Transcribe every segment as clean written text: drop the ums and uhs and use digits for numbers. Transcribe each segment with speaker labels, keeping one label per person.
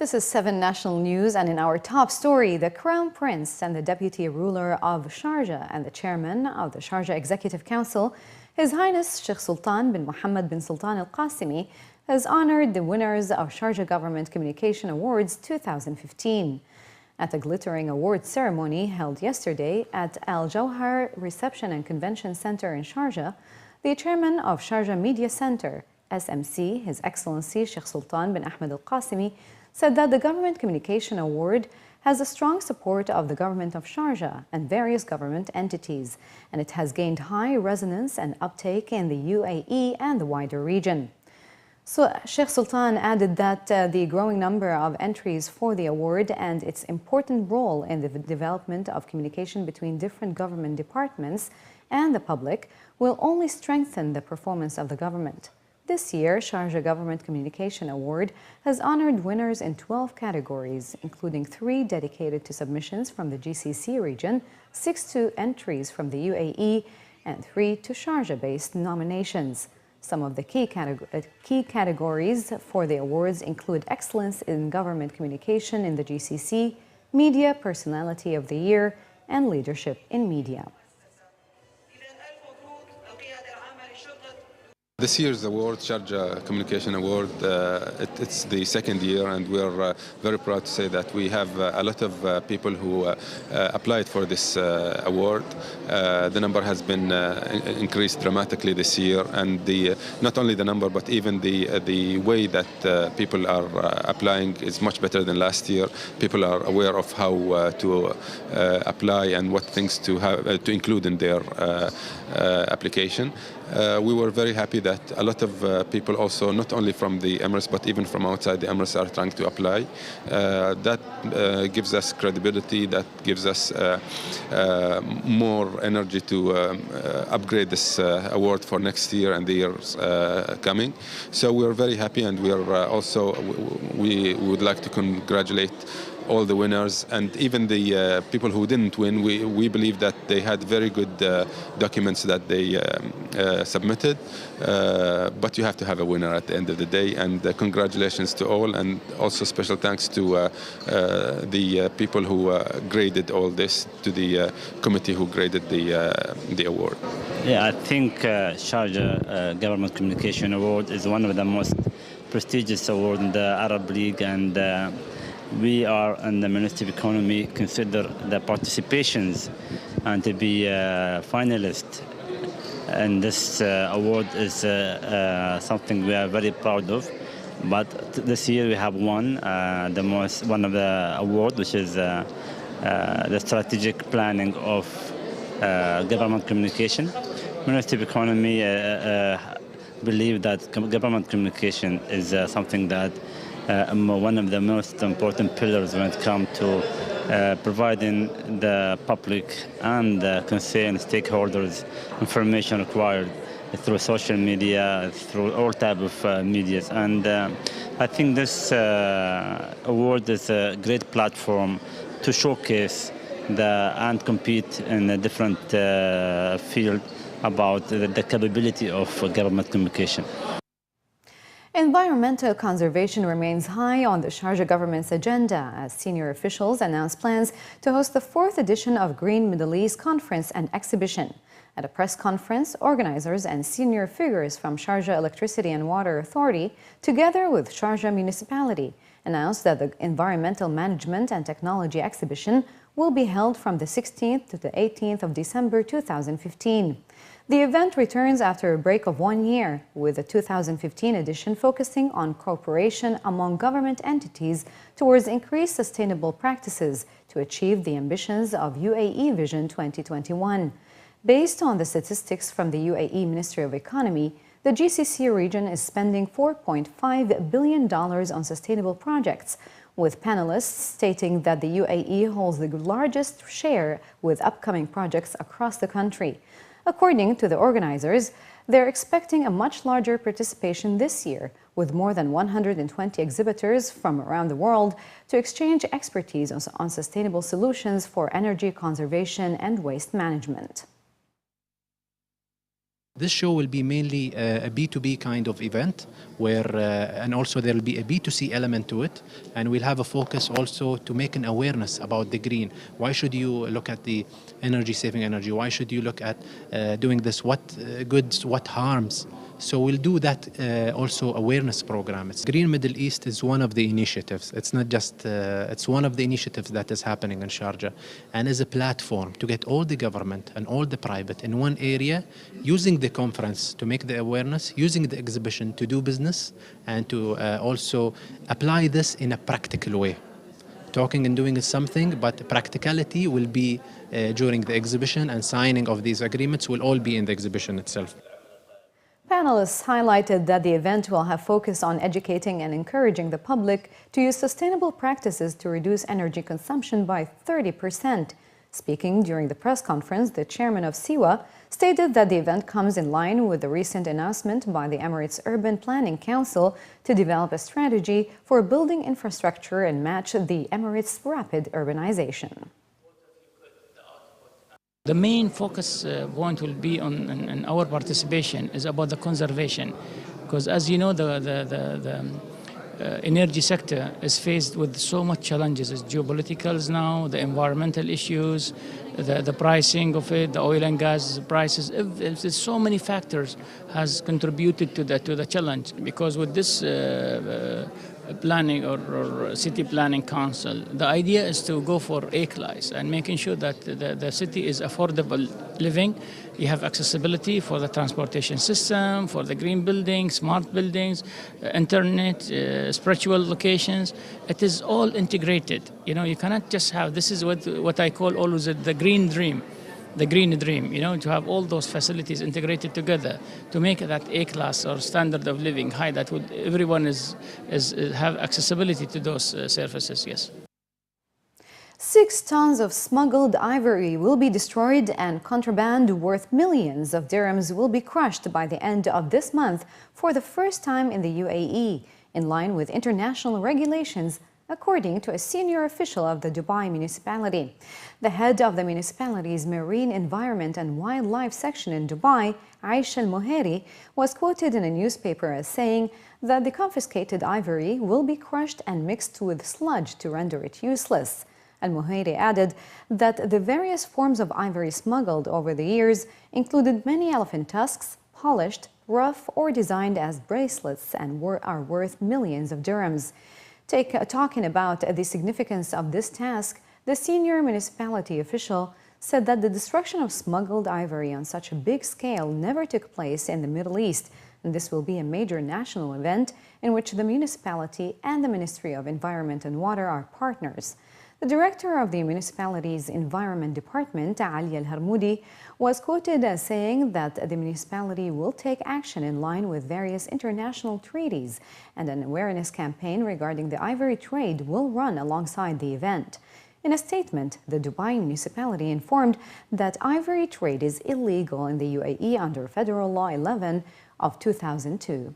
Speaker 1: This is 7 National News, and in our top story, the Crown Prince and the Deputy Ruler of Sharjah and the Chairman of the Sharjah Executive Council, His Highness Sheikh Sultan bin Mohammed bin Sultan Al Qasimi, has honored the winners of Sharjah Government Communication Awards 2015. At a glittering awards ceremony held yesterday at Al Jawhar Reception and Convention Center in Sharjah, the Chairman of Sharjah Media Center, SMC, His Excellency Sheikh Sultan bin Ahmed Al Qasimi, said that the Government Communication Award has the strong support of the government of Sharjah and various government entities, and it has gained high resonance and uptake in the UAE and the wider region. So Sheikh Sultan added that the growing number of entries for the award and its important role in the development of communication between different government departments and the public will only strengthen the performance of the government. This year, Sharjah Government Communication Award has honored winners in 12 categories, including 3 dedicated to submissions from the GCC region, 6 to entries from the UAE, and 3 to Sharjah-based nominations. Some of the key categories for the awards include Excellence in Government Communication in the GCC, Media Personality of the Year, and Leadership in Media.
Speaker 2: This year's award, Sharjah Communication Award, it's the second year, and we're very proud to say that we have a lot of people who applied for this award. The number has been increased dramatically this year, and not only the number, but even the way that people are applying is much better than last year. People are aware of how to apply and what things to include in their application. We were very happy that a lot of people also, not only from the Emirates, but even from outside the Emirates, are trying to apply. That gives us credibility, that gives us more energy to upgrade this award for next year and the years coming. So we're very happy, and we are we would like to congratulate all the winners, and even the people who didn't win. We believe that they had very good documents that they submitted, but you have to have a winner at the end of the day, and congratulations to all, and also special thanks to the people who graded all this, to the committee who graded the award.
Speaker 3: Yeah, I think Sharjah Government Communication Award is one of the most prestigious awards in the Arab League, and we are in the Ministry of Economy consider the participations and to be a finalist in this award is something we are very proud of. But this year we have won one of the award, which is the strategic planning of government communication. Ministry of Economy believe that government communication is something that one of the most important pillars when it comes to providing the public and the concerned stakeholders information required through social media, through all types of medias. And I think this award is a great platform to showcase and compete in a different field about the capability of government communication.
Speaker 1: Environmental conservation remains high on the Sharjah government's agenda as senior officials announce plans to host the 4th edition of Green Middle East Conference and Exhibition. At a press conference, organizers and senior figures from Sharjah Electricity and Water Authority, together with Sharjah Municipality, announced that the Environmental Management and Technology Exhibition will be held from the 16th to the 18th of December 2015. The event returns after a break of 1 year, with the 2015 edition focusing on cooperation among government entities towards increased sustainable practices to achieve the ambitions of UAE Vision 2021. Based on the statistics from the UAE Ministry of Economy, the GCC region is spending $4.5 billion on sustainable projects, with panelists stating that the UAE holds the largest share with upcoming projects across the country. According to the organizers, they're expecting a much larger participation this year, with more than 120 exhibitors from around the world to exchange expertise on sustainable solutions for energy conservation and waste management.
Speaker 4: This show will be mainly a B2B kind of event where, and also there will be a B2C element to it. And we'll have a focus also to make an awareness about the green. Why should you look at the energy, saving energy? Why should you look at doing this? What goods, what harms? So we'll do that also awareness program. Green Middle East is one of the initiatives. It's not just, it's one of the initiatives that is happening in Sharjah and is a platform to get all the government and all the private in one area, using the conference to make the awareness, using the exhibition to do business, and to also apply this in a practical way. Talking and doing is something, but practicality will be during the exhibition, and signing of these agreements will all be in the exhibition itself.
Speaker 1: Panelists highlighted that the event will have focus on educating and encouraging the public to use sustainable practices to reduce energy consumption by 30%. Speaking during the press conference, the chairman of SIWA stated that the event comes in line with the recent announcement by the Emirates Urban Planning Council to develop a strategy for building infrastructure and match the Emirates' rapid urbanization.
Speaker 5: The main focus point will be on our participation is about the conservation, because as you know, the energy sector is faced with so much challenges. It's geopoliticals now, the environmental issues, the pricing of it, the oil and gas prices. There's so many factors has contributed to the challenge, because with this planning or city planning council, the idea is to go for A-class and making sure that the city is affordable living. You have accessibility for the transportation system, for the green buildings, smart buildings, internet, spiritual locations. It is all integrated. You know, you cannot just have, this is what I call always the green dream. The green dream, you know, to have all those facilities integrated together to make that A-class or standard of living high, that would everyone have accessibility to those services. Yes.
Speaker 1: 6 tons of smuggled ivory will be destroyed and contraband worth millions of dirhams will be crushed by the end of this month for the first time in the UAE, in line with international regulations, according to a senior official of the Dubai municipality. The head of the municipality's Marine Environment and Wildlife section in Dubai, Aisha Al-Muhairi, was quoted in a newspaper as saying that the confiscated ivory will be crushed and mixed with sludge to render it useless. Al-Muhairi added that the various forms of ivory smuggled over the years included many elephant tusks, polished, rough, or designed as bracelets, and are worth millions of dirhams. Talking about the significance of this task, the senior municipality official said that the destruction of smuggled ivory on such a big scale never took place in the Middle East, and this will be a major national event in which the municipality and the Ministry of Environment and Water are partners. The director of the municipality's Environment Department, Ali Al-Harmoudi, was quoted as saying that the municipality will take action in line with various international treaties, and an awareness campaign regarding the ivory trade will run alongside the event. In a statement, the Dubai municipality informed that ivory trade is illegal in the UAE under Federal Law 11 of 2002.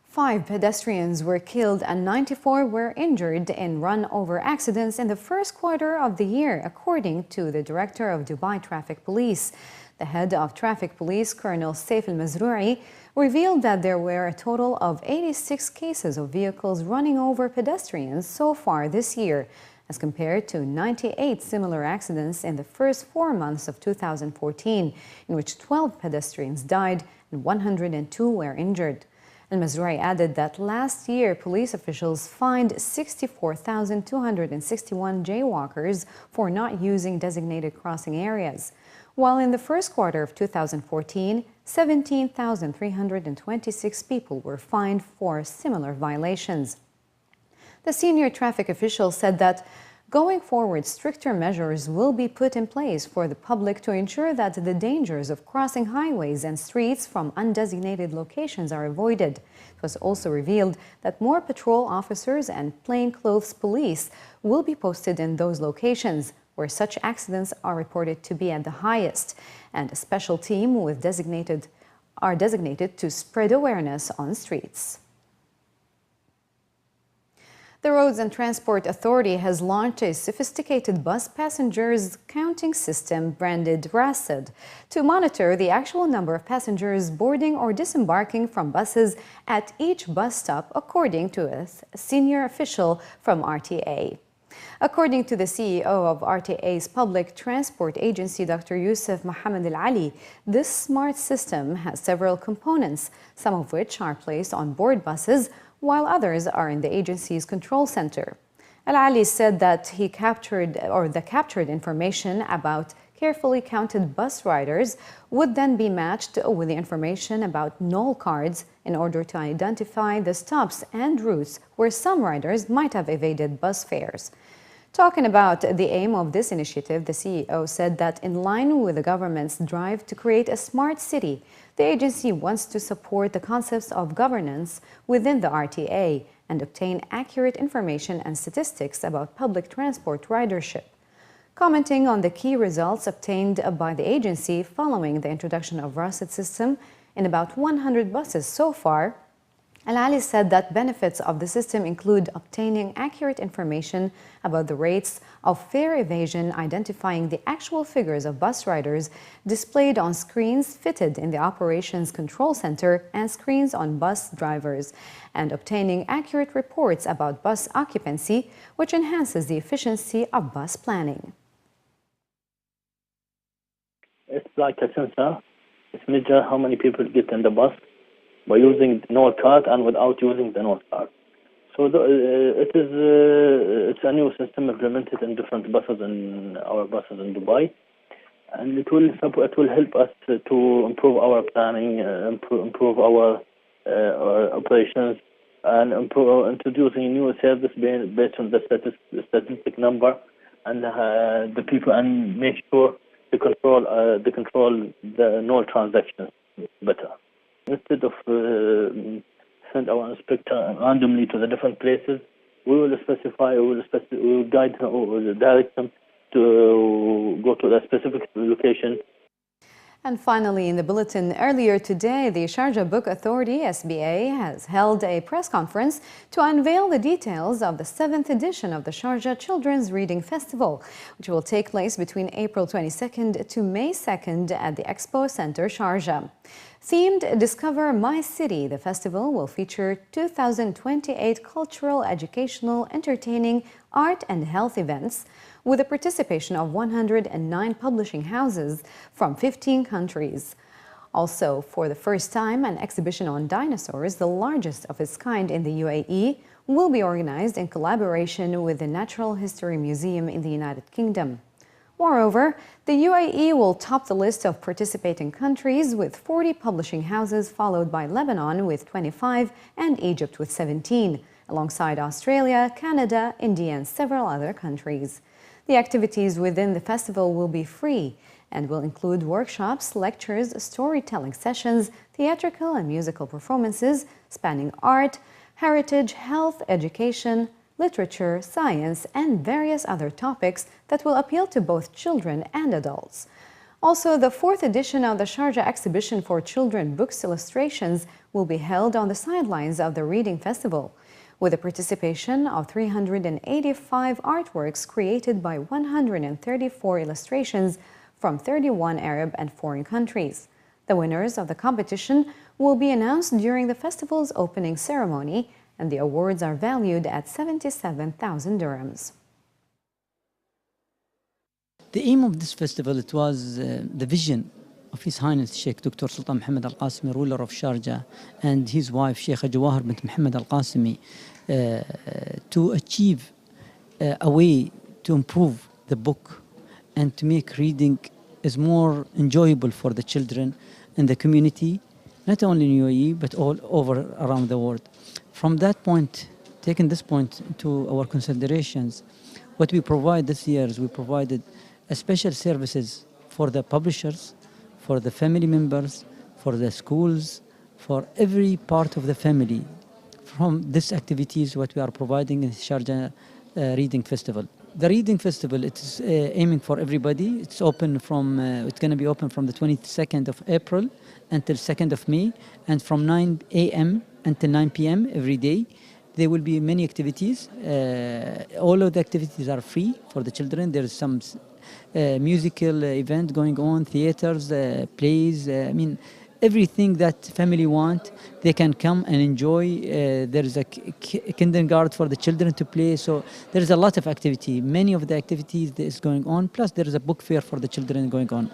Speaker 1: 5 pedestrians were killed and 94 were injured in run-over accidents in the first quarter of the year, according to the director of Dubai Traffic Police. The head of Traffic Police, Colonel Saif Al-Mazrou'i, revealed that there were a total of 86 cases of vehicles running over pedestrians so far this year, as compared to 98 similar accidents in the first 4 months of 2014, in which 12 pedestrians died and 102 were injured. Al-Mazrou'i added that last year, police officials fined 64,261 jaywalkers for not using designated crossing areas, while in the first quarter of 2014, 17,326 people were fined for similar violations. The senior traffic official said that going forward, stricter measures will be put in place for the public to ensure that the dangers of crossing highways and streets from undesignated locations are avoided. It was also revealed that more patrol officers and plainclothes police will be posted in those locations where such accidents are reported to be at the highest, and a special team are designated to spread awareness on streets. The Roads and Transport Authority has launched a sophisticated bus passengers counting system branded RASID to monitor the actual number of passengers boarding or disembarking from buses at each bus stop, according to a senior official from RTA. According to the CEO of RTA's public transport agency, Dr. Yusuf Mohammed Al-Ali, this smart system has several components, some of which are placed on board buses, while others are in the agency's control center. Al-Ali said that the captured information about carefully counted bus riders would then be matched with the information about null cards in order to identify the stops and routes where some riders might have evaded bus fares. Talking about the aim of this initiative, the CEO said that in line with the government's drive to create a smart city, the agency wants to support the concepts of governance within the RTA and obtain accurate information and statistics about public transport ridership. Commenting on the key results obtained by the agency following the introduction of RASID system in about 100 buses so far, Al-Ali said that benefits of the system include obtaining accurate information about the rates of fare evasion, identifying the actual figures of bus riders displayed on screens fitted in the operations control center and screens on bus drivers, and obtaining accurate reports about bus occupancy, which enhances the efficiency of bus planning.
Speaker 6: It's like a sensor. It measures how many people get in the bus by using the note card and without using the note card. So it's a new system implemented in different buses, in our buses in Dubai, and it will help us to improve our planning, improve our operations, and introducing new service based on the statistic number and the people, and make sure to control the null transactions better. Instead of send our inspector randomly to the different places, we will guide them or direct them to go to the specific location.
Speaker 1: And finally, in the bulletin earlier today, the Sharjah Book Authority, SBA, has held a press conference to unveil the details of the 7th edition of the Sharjah Children's Reading Festival, which will take place between April 22nd to May 2nd at the Expo Center, Sharjah. Themed Discover My City, the festival will feature 2028 cultural, educational, entertaining, art and health events with the participation of 109 publishing houses from 15 countries. Also, for the first time, an exhibition on dinosaurs, the largest of its kind in the UAE, will be organized in collaboration with the Natural History Museum in the United Kingdom. Moreover, the UAE will top the list of participating countries with 40 publishing houses, followed by Lebanon with 25 and Egypt with 17, alongside Australia, Canada, India, and several other countries. The activities within the festival will be free and will include workshops, lectures, storytelling sessions, theatrical and musical performances spanning art, heritage, health, education, literature, science, and various other topics that will appeal to both children and adults. Also, the 4th edition of the Sharjah Exhibition for Children Books Illustrations will be held on the sidelines of the Reading Festival, with the participation of 385 artworks created by 134 illustrations from 31 Arab and foreign countries. The winners of the competition will be announced during the festival's opening ceremony, and the awards are valued at 77,000 dirhams.
Speaker 7: The aim of this festival, it was the vision of His Highness Sheikh Dr. Sultan Mohammed Al Qasimi, ruler of Sharjah, and his wife Sheikh Jawahar bint Mohammed Al Qasimi, to achieve a way to improve the book and to make reading is more enjoyable for the children in the community, not only in UAE but all over around the world. From that point, taking this point into our considerations, what we provide this year is we provided special services for the publishers, for the family members, for the schools, for every part of the family. From these activities, what we are providing in Sharjah Reading Festival. The Reading Festival, it's aiming for everybody. It's open from, it's going to be open from the 22nd of April until 2nd of May, and from 9 a.m. until 9 p.m. every day. there will be many activities. All of the activities are free for the children. There is some musical event going on, theaters, plays. I mean, everything that family want, they can come and enjoy. There is a kindergarten for the children to play. So there is a lot of activity. Many of the activities that is going on. Plus, there is a book fair for the children going on.